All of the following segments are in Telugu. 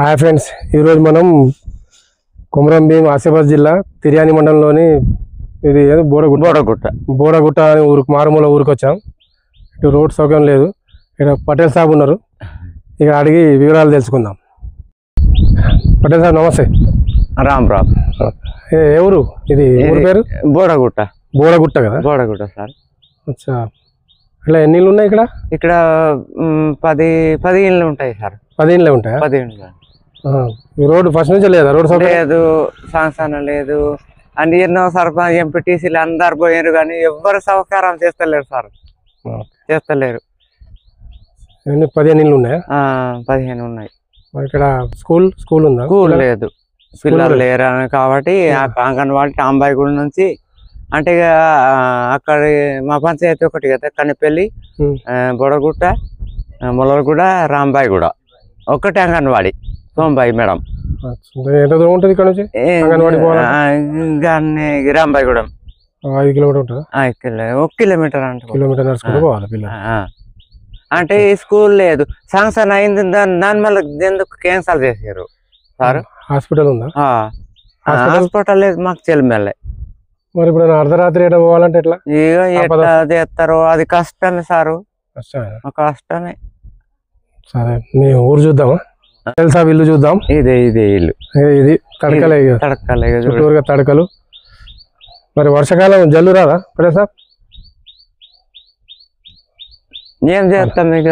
హాయ్ ఫ్రెండ్స్, ఈరోజు మనం కొమరం భీం ఆసిఫాబాద్ జిల్లా తిర్యాని మండలంలోని ఇది బోడగుట్ట అనే ఊరికి మారుమూల ఊరికి వచ్చాం. ఇటు రోడ్ సౌకర్యం లేదు. ఇక్కడ పటేల్ సాబ్ ఉన్నారు, ఇక్కడ అడిగి వివరాలు తెలుసుకుందాం. పటేల్ సాబ్ నమస్తే. రామ్ రామ్. ఎవరు ఇది? ఊరి పేరు బోడగుట్ట కదా? బోడగుట్ట సార్. అచ్చా, ఇలా ఎన్ని ఇళ్ళు ఉన్నాయి ఇక్కడ? ఇక్కడ 10 ఇళ్ళు ఉంటాయి సార్. 10 ఇళ్ళే ఉంటాయా? 10 ఇళ్ళు. ఈ రోడ్డు ఫస్ట్ నుంచే లేదా? రోడ్ సౌకర్యం లేదు, శాంక్షన్ లేదు. అన్ని ఎన్నో సర్పంచ్ ఎంపీటీసీలు అందరు పోయారు కానీ ఎవ్వరు సౌకర్యం చేస్తలేరు సార్. చేస్తలేరు. 15 ఇళ్ళు ఉన్నాయా? 15 ఉన్నాయి. ఇక్కడ స్కూల్ ఉందా? స్కూల్ లేదు, పిల్లలు లేరు కాబట్టి అంగన్వాడీ టాంబాయిగూడ నుంచి అంటే అక్కడ మా పంచాయతీ ఒకటి కదా, కనిపల్లి, బొడగుట్ట, ములగూడ, రాంబాయిగూడ ఒకటి అంగన్వాడీ. సోంబాయి మేడం. ఎంత దూరం ఉంటుంది ఇక్కడ నుంచి రాంబాయిగూడెం? 5 కిలోమీటర్ ఉంటుంది. 1 కిలోమీటర్ అంటే కిలోమీటర్ నడుచుకుంటూ పోవాలి. అంటే స్కూల్ లేదు, శాంక్షన్ అయింది, దాని మళ్ళీ ఎందుకు క్యాన్సల్ చేసారు సార్. హాస్పిటల్ ఉందా? హాస్పిటల్ లేదు మాకు చెల్లిమెల్లే. మరి ఇప్పుడు అర్ధరాత్రి ఎట్లా పోవాలంటే ఎట్లా? ఎట్లా చేస్తారు, అది కష్టమే సారు, కష్టమే. సరే, మీ ఊరు చూద్దామా? తెలుసా ఇల్లు చూద్దాం. ఇదే ఇల్లు. ఇది తడకలే చుట్టూరుగా తడకలు. మరి వర్షాకాలం జల్లు రాదా ఇప్పుడే సార్? ఏం చేస్తాం ఇక,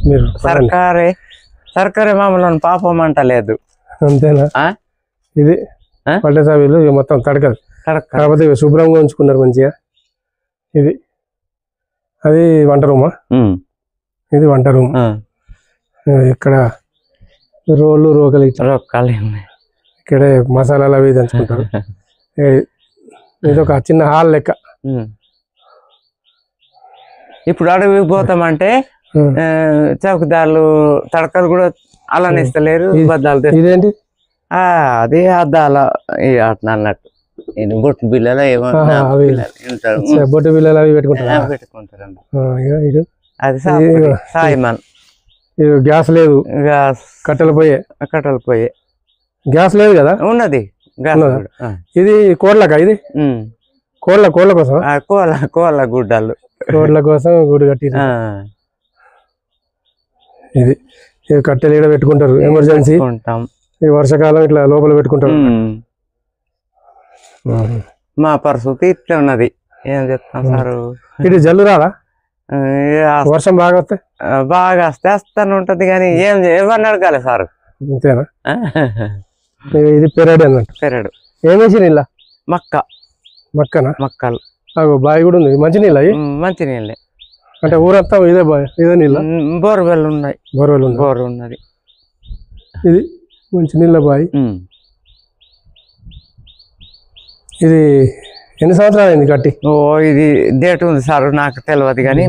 మీరు సర్కారే మామూలు పాపం అంటలేదు. అంతేనా? ఇది పల్లె సాబీలు మొత్తం తడకలు, కాకపోతే శుభ్రంగా ఉంచుకున్నారు మంచిగా. ఇది అది వంట రూమా? ఇది వంట రూమ్. ఇక్కడ రోళ్ళు రోకలు ఇక్కడే మసాలాలు అవి దంచుకుంటారు. ఇది ఒక చిన్న హాల్ లెక్క. ఇప్పుడు అడవి పోతామంటే చౌకదారులు తడకలు కూడా అలానే ఇస్తలేరు, బద్దాలు. ఇదేంటి? అది అద్దాల అన్నట్టు బొట్టు బిల్లలు బొట్టు బిల్లలు అవి పెట్టుకుంటారు. అది సాయిమాన్. గ్యాస్ లేదు, కట్టెలు పోయే. గ్యాస్ లేదు కదా? ఉన్నది. ఇది కోళ్ళకా? ఇది కోళ్ళ కోసం, కోళ్ళ గుడ్డలు, కోళ్ళ కోసం గుడి కట్టి. ఇది కట్టెలు ఇక్కడ పెట్టుకుంటారు ఎమర్జెన్సీ. ఈ వర్షాకాలం ఇట్లా లోపల పెట్టుకుంటారు. మా పరిస్థితి ఇట్లా ఉన్నది, ఏం చెప్తాం సార్. ఇది జల్లు రాదా? వర్షం బాగా వస్తే వస్తాను ఉంటది కానీ ఎవరిని అడగాలి సార్. అంతేనా? ఇది పెరడు అన్నట్టు. పెరడు ఏం వేసారు ఇలా? మక్కనా? మక్కలు. బావి కూడా ఉంది. మంచి నీళ్ళ? మంచి నీళ్ళే. అంటే ఊరంతా ఇదే బావి, ఇదే నీళ్ళ? బోర్వెల్ ఉన్నాయి. బోర్ ఉన్నది. ఇది మంచి నీళ్ళ బావి. ఇది ఎన్ని సంవత్సరాలు అయింది కట్టి? ఇది డేట్ ఉంది సార్, నాకు తెలియదు కానీ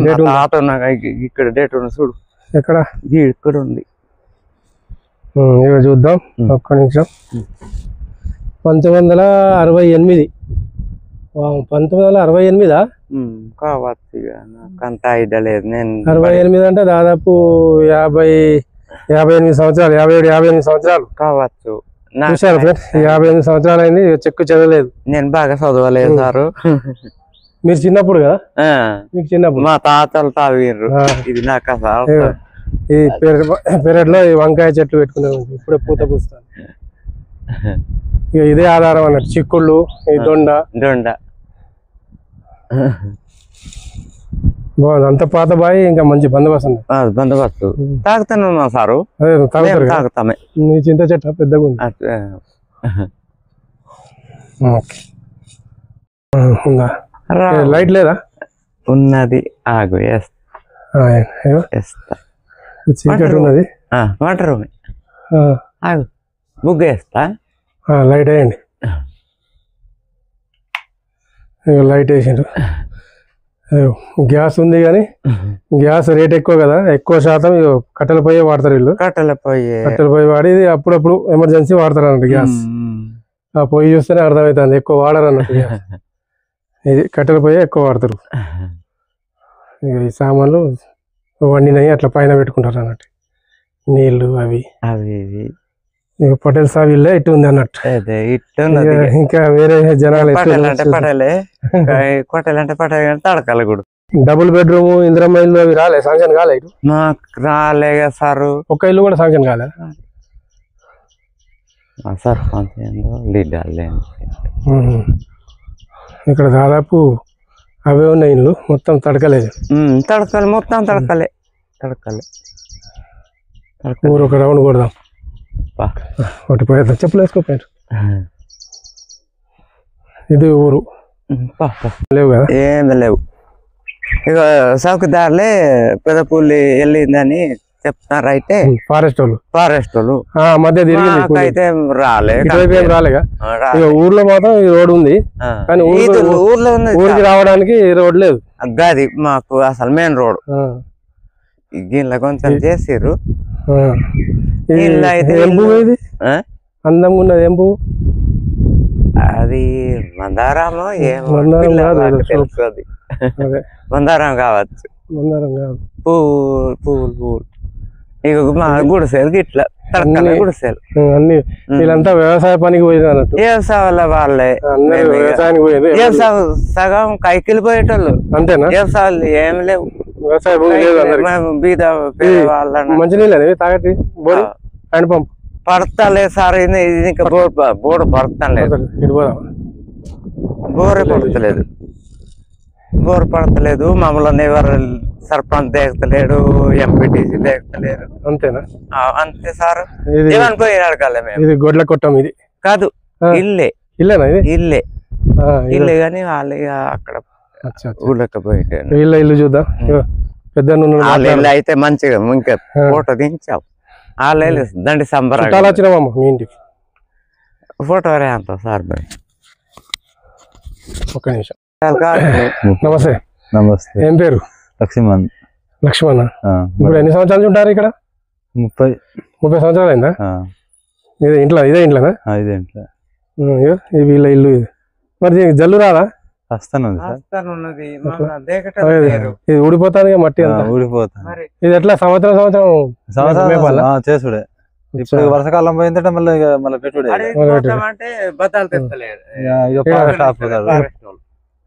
ఇక్కడ డేట్ ఉంది చూడు. ఎక్కడ? ఇక్కడ ఉంది. ఇక చూద్దాం ఒక్క నిమిషం. 1968. 1968 కావచ్చు, అంత ఐడియా లేదు. నేను 68 అంటే దాదాపు 58 సంవత్సరాలు, 57-58 సంవత్సరాలు కావచ్చు. 58 సంవత్సరాలు అయింది. చెక్కు చదవలేదు. నేను బాగా చదవలేదు సారు. మీరు చిన్నప్పుడు కదా? మీకు చిన్నప్పుడు మా తాతలు తాగిర్రు. ఇది నాకు ఈ పెరట్లో ఈ వంకాయ చెట్లు పెట్టుకున్నాను, ఇప్పుడే పూత పూస్తాను. ఇక ఇదే ఆధారం అన్నట్టు. చిక్కుళ్ళు, ఈ దొండ. బాగుంది, అంత పాత బాయి. ఇంకా మంచి బందోబస్తు. తాగుతాను సారు. తాగుతామే. నీ చింత చెట్టు పెద్దగా ఉంది. ఉందా? లైట్ లేదా? ఉన్నది. ఆగు చీకటి ఉన్నది. వంట రూమ్. ఆగు ముగ్గు వేస్తా. లైట్ వేయండి. లైట్ వేసిండ్రు. గ్యాస్ ఉంది కానీ గ్యాస్ రేట్ ఎక్కువ కదా, ఎక్కువ శాతం కట్టెల పొయ్యి వాడతారు వీళ్ళు. కట్టెల పొయ్యి వాడి ఇది అప్పుడప్పుడు ఎమర్జెన్సీ వాడతారు అన్నట్టు గ్యాస్. ఆ పొయ్యి చూస్తేనే అర్థమవుతుంది, ఎక్కువ వాడరు అన్నట్టు గ్యాస్. ఇది కట్టెల పొయ్యి ఎక్కువ వాడతారు. ఈ సామాన్లు వండినవి అట్లా పైన పెట్టుకుంటారు అన్నట్టు. నీళ్లు అవి అవి ఇవి ఇక పటేల్ సాబ్ ఇల్లే ఇటు ఉంది అన్నట్టు. అదే ఇట్టున్నది ఇక ఇంకా వేరే జనాలు ఎటు పటేల్ అంటే పటేలే పటేల్ అంటే పటేల్ కానీ తడకాలి కూడా. డబుల్ బెడ్రూమ్ ఇందిరమ్మ ఇల్లు అవి రాలే, శాంక్షన్ కాలే ఇటు? మాకు రాలే కదా సారు. ఒక్క ఇల్లు కూడా శాంక్షన్ కాలే. సర్పంచ్ లీడర్లే ఇక్కడ దాదాపు అవే ఉన్నాయి ఇల్లు, మొత్తం తడకలేదు. తడకాలి, మొత్తం తడకాలి తడకాలి. ఊరు ఒక రౌండ్ కొడదాం. ఒకటి పోయేద్దాం, చెప్పులు వేసుకోపోయారు. ఇది ఊరు లేవు కదా? ఏమి లేవు. ఇక చౌకదారులే పెదపూలి వెళ్ళిందని చెప్తున్నారు. అయితే ఫారెస్ట్ వాళ్ళు మధ్య తిరిగింది అయితే రాలే రాలేగా. ఇక ఊర్లో మాత్రం ఈ రోడ్ ఉంది, కానీ ఊర్లో ఉంది, ఊరికి రావడానికి రోడ్ లేదు. గది మాకు అసలు మెయిన్ రోడ్. దీనిలో కొంచెం చేసిర్రు. ఇది అందంగా ఉన్నది ఏం పువ్వు? అది మందారమో ఏమో అదే మందారం కావచ్చు. మందారం కాదు, పువ్వులు ఇక మా గుడిసేలు గిట్లా తడకల గుడిసేలు అన్ని. వీళ్ళంతా వ్యవసాయ పనికి పోయింది అన్నట్టు. వ్యవసాయ వాళ్ళే వ్యవసాయానికి పోయింది. వ్యవసాయం సగం కైకిలు పోయేటోళ్ళు. అంతేనా? వ్యవసాయాలు ఏమి లేవు. వ్యవసాయ భూమి లేదు. బీద వాళ్ళ మంచినీళ్ళు తాగటి బోర్ హ్యాండ్ పంప్ పడతలే సార్. ఇది ఇంకా బోర్డు పడతలేదు, బోరే పడతలేదు, బోరు పడతలేదు. మమ్మల్ని ఎవరు సర్పంచ్ దేకతలేడు, ఎంపీటీసీ దేకతలేరు. అంతేనా? అంతే సార్. ఏమనుకోని అడగాలి మేము. ఇది గొడ్ల కొట్టం ఇది కాదు, ఇల్లే. ఇల్లేనా ఇది? ఇల్లే ఇల్లే కానీ వాళ్ళు అక్కడ ఊళ్ళకి పోయింటారు. వీళ్ళ ఇల్లు చూద్దాం. పెద్ద వాళ్ళ ఇల్లు అయితే మంచిగా ఇంకా ఫోటో దించావు. వాళ్ళ ఇల్లు దండి సంబరాలు. వచ్చినామమ్మ మీ ఇంటికి ఫోటో అంత సార్. ఒక్క నిమిషం. నమస్తే. నమస్తే. ఏం పేరు? లక్ష్మణ్. లక్ష్మణ. ఇప్పుడు ఎన్ని సంవత్సరాల నుంచి ఉంటారు ఇక్కడ? 30 సంవత్సరాలు అయిందా? ఇదే ఇంట్లోనా? ఇదే ఇంట్లో. ఇది వీళ్ళ ఇల్లు. ఇది మరి జల్లు రాదా? ఇది ఊడిపోతాను మట్టి అంతా ఊడిపోతా. ఇది ఎట్లా సంవత్సరం చేసుడే. ఇప్పుడు వర్షాకాలం పోయిందంటే మళ్ళీ పెట్టుడే.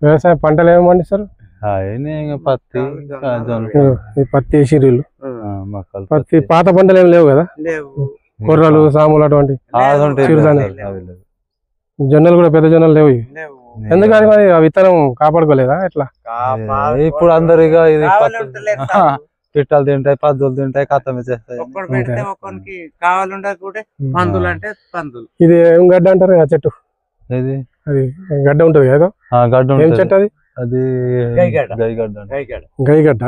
వ్యవసాయ పంటలు ఏమి పండిస్తారు? పత్తి, పత్తి వేసిర్రు. పత్తి పాత పంటలు ఏమి లేవు కదా? కొర్రలు, సాములు అటువంటి జొన్నలు కూడా పెద్ద జొన్నలు లేవు. ఎందుకని మరి ఆ విత్తనం కాపాడుకోలేదా ఎట్లా? ఇప్పుడు అందరు ఇక ఇది పిట్టలు తింటాయి, పద్దులు తింటాయి, కథ చేస్తాయి. ఇది ఏం గడ్డ అంటారు ఆ చెట్టు? అది గడ్డ ఉంటది కదా? గడ్డ. ఏం చెట్టు అది? అది గైగడ్డ.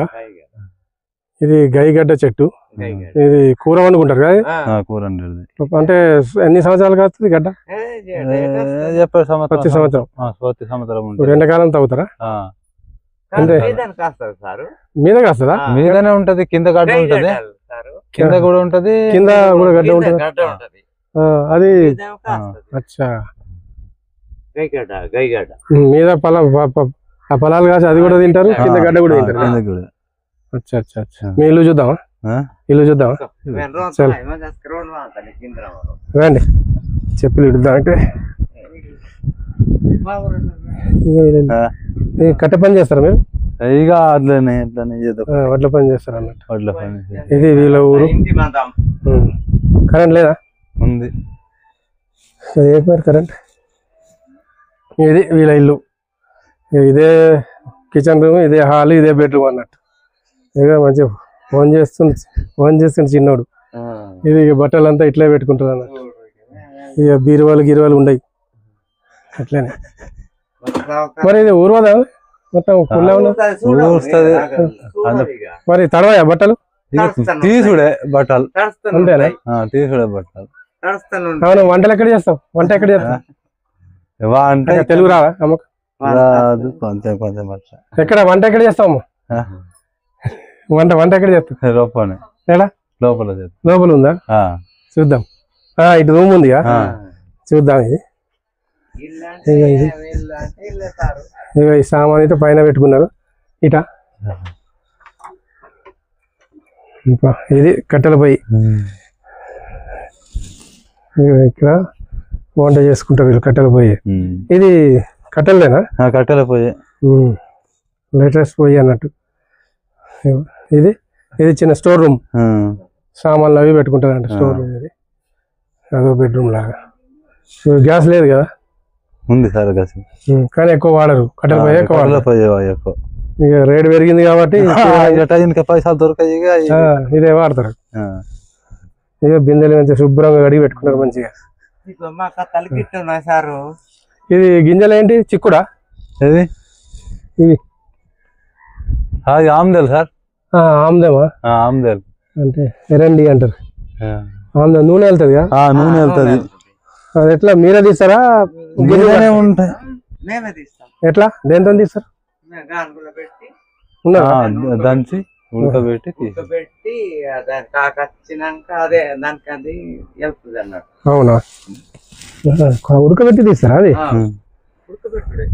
ఇది గైగడ్డ చెట్టు. ఇది కూర వండుకుంటారు కదా? కూర అంటే ఎన్ని సంవత్సరాలు కాస్తుంది గడ్డ? ప్రతి సంవత్సరం. ఎండాకాలం తాగుతారా? మీద కాస్తుందా? మీదనే ఉంటది, కింద గడ్డ ఉంటది, కింద కూడా ఉంటది, కింద కూడా గడ్డ ఉంటది. అది అచ్చా. మీద ఆ పొలాలు కాసి అది కూడా తింటారు, కింద గడ్డ కూడా తింటారు. అచ్చా అచ్చా అచ్చా. మీ ఇల్లు చూద్దామా? ఇల్లు చూద్దామా? రండి, చెప్పులు ఇద్దాం. అంటే కట్టె పని చేస్తారా మీరు? ఇక అట్లనే వడ్ల పని చేస్తారు అన్నట్టు. వడ్ల పని. ఇది వీళ్ళ ఊరు. కరెంట్ లేదా? ఉంది. ఏ పేరు కరెంట్? ఇది వీళ్ళ ఇల్లు. ఇదే కిచెన్ రూమ్, ఇదే హాల్, ఇదే బెడ్రూమ్ అన్నట్టు. ఇక మంచిగా ఫోన్ చేస్తుండు చిన్నోడు. ఇది బట్టలు అంతా ఇట్లే పెట్టుకుంటారు అన్నట్టు. ఇక బీరువాలు ఉండయి అట్లనే. మరి ఇది ఊరువదా మొత్తం? మరి తడవయా బట్టలు? తీసుడే బట్టలు. అంతేనా? తీసుడే బట్టలు. అవును. వంటలు ఎక్కడ చేస్తావు? వంట ఎక్కడ చేస్తావు? అంటే తెలుగు రావా అమ్మకు? కొంచెం కొంచెం. ఎక్కడ వంట ఎక్కడ చేస్తావు? వంట ఎక్కడ చేస్తావు? లోపల. లోపల ఉందా? చూద్దాం. ఇటు రూమ్ ఉంది చూద్దాం. ఇది ఇక ఈ సామాన్ అయితే పైన పెట్టుకున్నారు. ఇట ఇంకా ఇది కట్టెల పొయ్యి. ఇక్కడ వంట చేసుకుంటారు వీళ్ళు కట్టెల పొయ్యి. ఇది కట్టెలదేనా? కట్టెల పొయ్యి, లేటెస్ట్ పొయ్యి అన్నట్టు. ఇది ఇది చిన్న స్టోర్ రూమ్, సామాన్లు అవి పెట్టుకుంటారంట స్టోర్ రూమ్. ఇది అదో బెడ్రూమ్ లాగా. గ్యాస్ లేదు కదా? ఉంది సార్ గ్యాస్, కానీ ఎక్కువ వాడరు, కట్టెల పొయ్యి ఎక్కువ వాడరు. ఎక్కువ ఇక రేటు పెరిగింది కాబట్టి ఇంకా పైసలు దొరకాయి, ఇదే వాడతారు. ఇక బిందెలు మంచిగా శుభ్రంగా కడిగి పెట్టుకుంటారు మంచిగా. సారు ఇది గింజలు ఏంటి? చిక్కుడా? ఇది ఇది అది ఆమ్దేల్ సార్. ఆమ్దేమా? ఆమ్దేల్ అంటే ఎరండి అంటారు. ఆమ్దే నూనె వెళ్తుంది కదా? నూనె వెళ్తుంది. అది ఎట్లా మీరే తీస్తారా? ఉంటాయి. మేమే తీస్తాం. ఎట్లా దేంతో తీస్తారు? దంచి ఉడకబెట్టి కాకొచ్చినాక అదే దానికి అది వెళ్తుంది అన్నట్టు. అవునా? ఉడకబెట్టి తీస్తారా అది? ఉడకబెట్టుడే.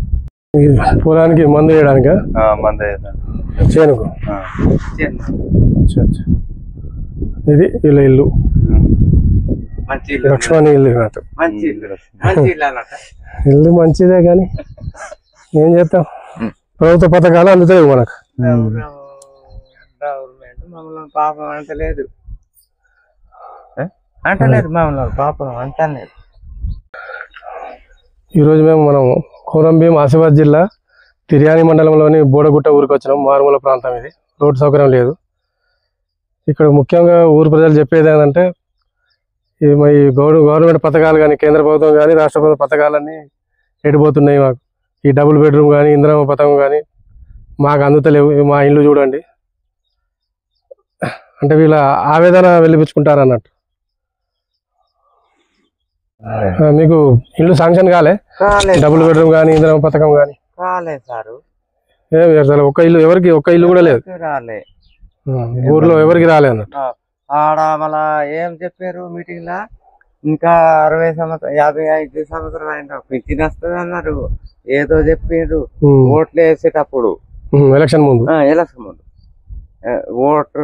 పొలానికి మందు వేయడానికా? చేనుకు. ఇది వీళ్ళ ఇల్లు, మంచి లక్ష్మణి ఇల్లు అన్నట్టు. మంచి మంచి ఇల్లు అన్నట్టు. ఇల్లు మంచిదే కానీ ఏం చేస్తాం, ప్రభుత్వ పథకాలు అందుతాయి మనకు. గవర్నమెంట్ మమ్మల్ని పాపం అంటలేదు మమ్మల్ని పాపం అంటలేదు. ఈరోజు మనం కొమరంభీం ఆసిఫాబాద్ జిల్లా తిర్యాని మండలంలోని బోడగుట్ట ఊరికి వచ్చినాం. మారుమూల ప్రాంతం ఇది, రోడ్డు సౌకర్యం లేదు. ఇక్కడ ముఖ్యంగా ఊరు ప్రజలు చెప్పేది ఏంటంటే ఈ గవర్నమెంట్ పథకాలు కానీ, కేంద్ర ప్రభుత్వం కానీ, రాష్ట్ర ప్రభుత్వ పథకాలన్నీ ఎడిపోతున్నాయి మాకు. ఈ డబుల్ బెడ్రూమ్ కానీ, ఇందిరమ్మ పథకం కానీ మాకు అందుతలేవు. మా ఇల్లు చూడండి అంటే వీళ్ళ ఆవేదన వెళ్ళిపించుకుంటారు అన్నట్టు. మీకు ఇల్లు శాంక్షన్ కాలే? డబుల్ బెడ్రూమ్ కానీ, ఇందిరమ్మ పథకం కానీ కాలేదు సారు. అసలు ఒక్క ఇల్లు కూడా లేదు. రాలే, ఊర్లో ఎవరికి రాలే అన్నట్టు. ఆడ మళ్ళా ఏం చెప్పారు మీటింగ్ లా, ఇంకా 60 సంవత్సరం 55 సంవత్సరాలు అయినా పింఛన్ వస్తుంది అన్నారు. ఏదో చెప్పిండ్రు. ఓట్లు వేసేటప్పుడు ఎలక్షన్ ముందు ఓటు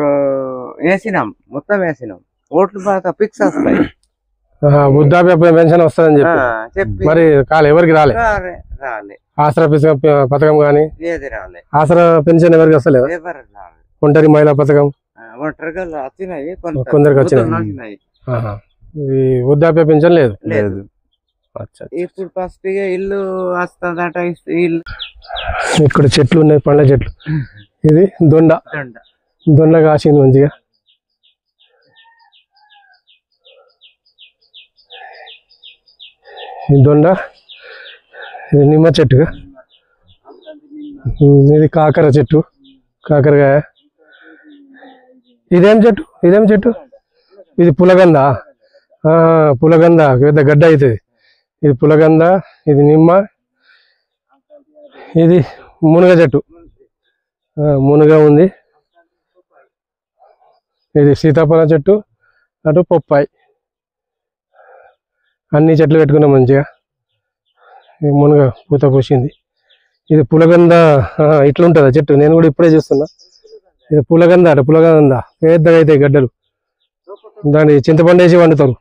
వేసినాం, మొత్తం వేసినాం. ఓట్లు బాగా ఫిక్స్ వస్తాయి, వృద్ధాప్య పెన్షన్ వస్తుందని చెప్పి మరి ఎవరికి రాలే. రాలే ఆసరా పథకం కానీ ఏది రాలే. ఆసరా పెన్షన్ ఎవరికి వస్తలేదు. ఒంటరి మహిళా పథకం ఒంటరిగా వచ్చినాయి, కొందరికి వచ్చినాయి. ఈ వృద్ధాప్య పెన్షన్ లేదు. ఇప్పుడు ఫస్ట్ ఇల్లు వస్తుందట. ఇల్లు ఇక్కడ చెట్లు ఉన్నాయి, పండ్ల చెట్లు. ఇది దొండ కాసింది మంచిగా. ఈ దొండ, ఇది నిమ్మ చెట్టుగా. ఇది కాకర చెట్టు, కాకరకాయ. ఇదేం చెట్టు? ఇది పులగంద. పులగంద పెద్ద గడ్డ అవుతుంది. ఇది పులగంద, ఇది నిమ్మ, ఇది మునగ చెట్టు. మునగ ఉంది. ఇది సీతాఫలం చెట్టు, అటు పొప్పాయి. అన్ని చెట్లు పెట్టుకున్నాం మంచిగా. మునగ పూత పూసింది. ఇది పులగంద. ఇట్లా ఉంటుందా చెట్టు? నేను కూడా ఇప్పుడే చూస్తున్నా. ఇది పులగంద పెద్దగా అవుతాయి గడ్డలు. దాన్ని చింతపండు వేసి వండుతారు.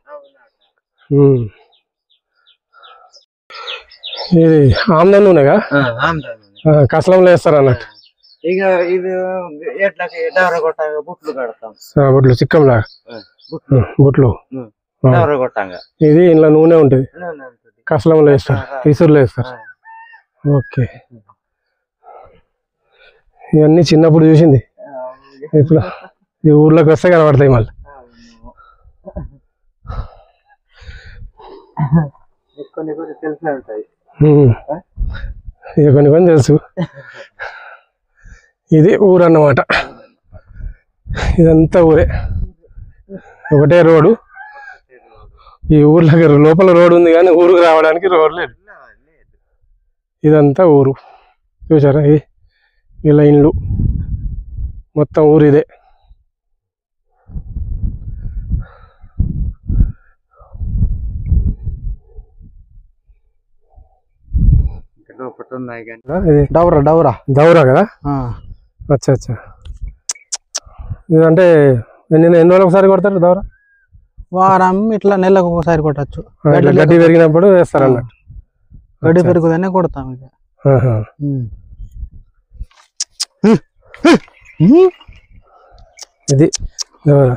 ఇది ఆమ్దం నూనెగా కసలంలో వేస్తారు అన్నట్టు. ఇక ఇది ఎట్లకి డవరగొట్టంగా బుట్లు కడతాం. బుట్లు చిక్కంలాగా బుట్లు. ఇది ఇంట్లో నూనె ఉంటుంది, కసలంలో వేస్తారు, ఇసురులో వేస్తారు. ఓకే, ఇవన్నీ చిన్నప్పుడు చూసింది. ఇప్పుడు ఈ ఊర్లోకి వస్తే కనబడతాయి మళ్ళీ. కొన్ని తెలిసే ఉంటాయి, ఇక కొన్ని తెలుసు. ఇది ఊరు అన్నమాట. ఇదంతా ఊరే, ఒకటే రోడ్డు. ఈ ఊర్లో లోపల రోడ్డు ఉంది కానీ ఊరుకు రావడానికి రోడ్ లేదు. ఇదంతా ఊరు. చూసారా ఇలా ఇండ్లు మొత్తం ఊరు ఇదే. దౌరా కదా. అచ్చా ఇదంటే ఎన్ని రోజులు ఒకసారి కొడతారు దోర? వారం ఇట్లా నెలకు ఒకసారి కొట్టచ్చు. గడ్డి పెరిగినప్పుడు వేస్తారు అన్నట్టు. గడ్డి పెరుగుదనే కొడతాం ఇక. ఇది దోర.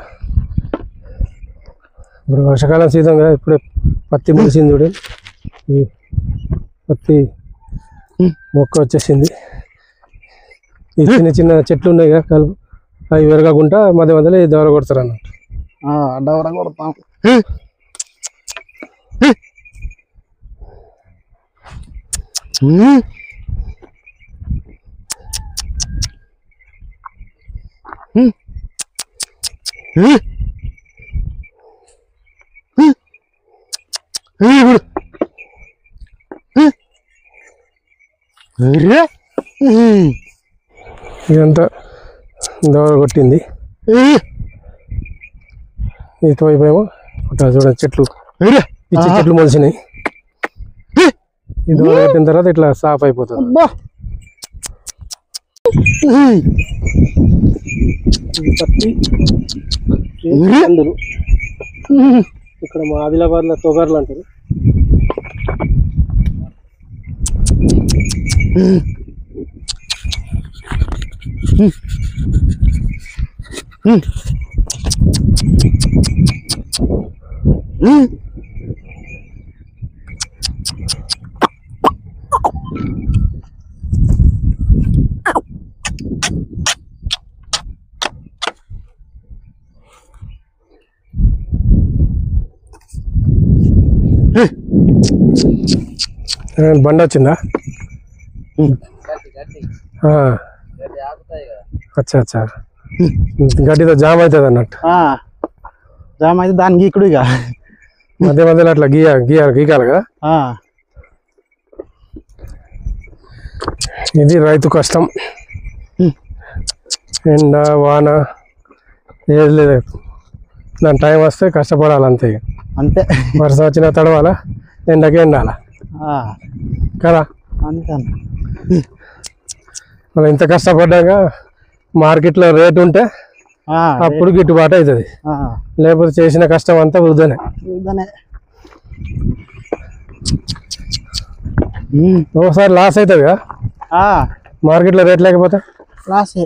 ఇప్పుడు వర్షాకాలం సీజన్ కదా, ఇప్పుడే పత్తి ములిసింది చూడు. ఈ పత్తి మొక్క వచ్చేసింది. ఈ చిన్న చిన్న చెట్లు ఉన్నాయి కదా కలుపు, అవి విరగకుండా మధ్య మధ్యలో ఈ దోర కొడతారు అన్నట్టు. డవర కొడతాం. ఇదంతా దోర కొట్టింది. ఇటువైపు ఏమో చూడండి చెట్లు, పిచ్చి చెట్లు మొలిసినాయి. ఈ దోర కొట్టిన తర్వాత ఇట్లా సాఫ్ అయిపోతుంది. ఇక్కడ మా ఆదిలాబాద్ లో తొగర్లు అంటారు. బండి వచ్చిందా? అచ్చా అచ్చా, గడ్డితో జామ్ అవుతుంది అన్నట్టు. జామ్ అయితే దాని గీకుడు ఇక మధ్య మధ్యలో అట్లా గీకాలి కదా. ఇది రైతు కష్టం. ఎండ వాన ఏది లేదు, దాని టైం వస్తే కష్టపడాలి అంతే. అంతే, వర్షం వచ్చినా తడవాలా, ఎండకి ఎండాలా కదా. అంతే. మనం ఇంత కష్టపడ్డాక మార్కెట్లో రేటు ఉంటే అప్పుడు గిట్టుబాటు అవుతుంది, లేకపోతే చేసిన కష్టం అంతా వృధానే. ఒకసారి లాస్ అవుతుంది కదా మార్కెట్లో రేట్ లేకపోతే. లాసే.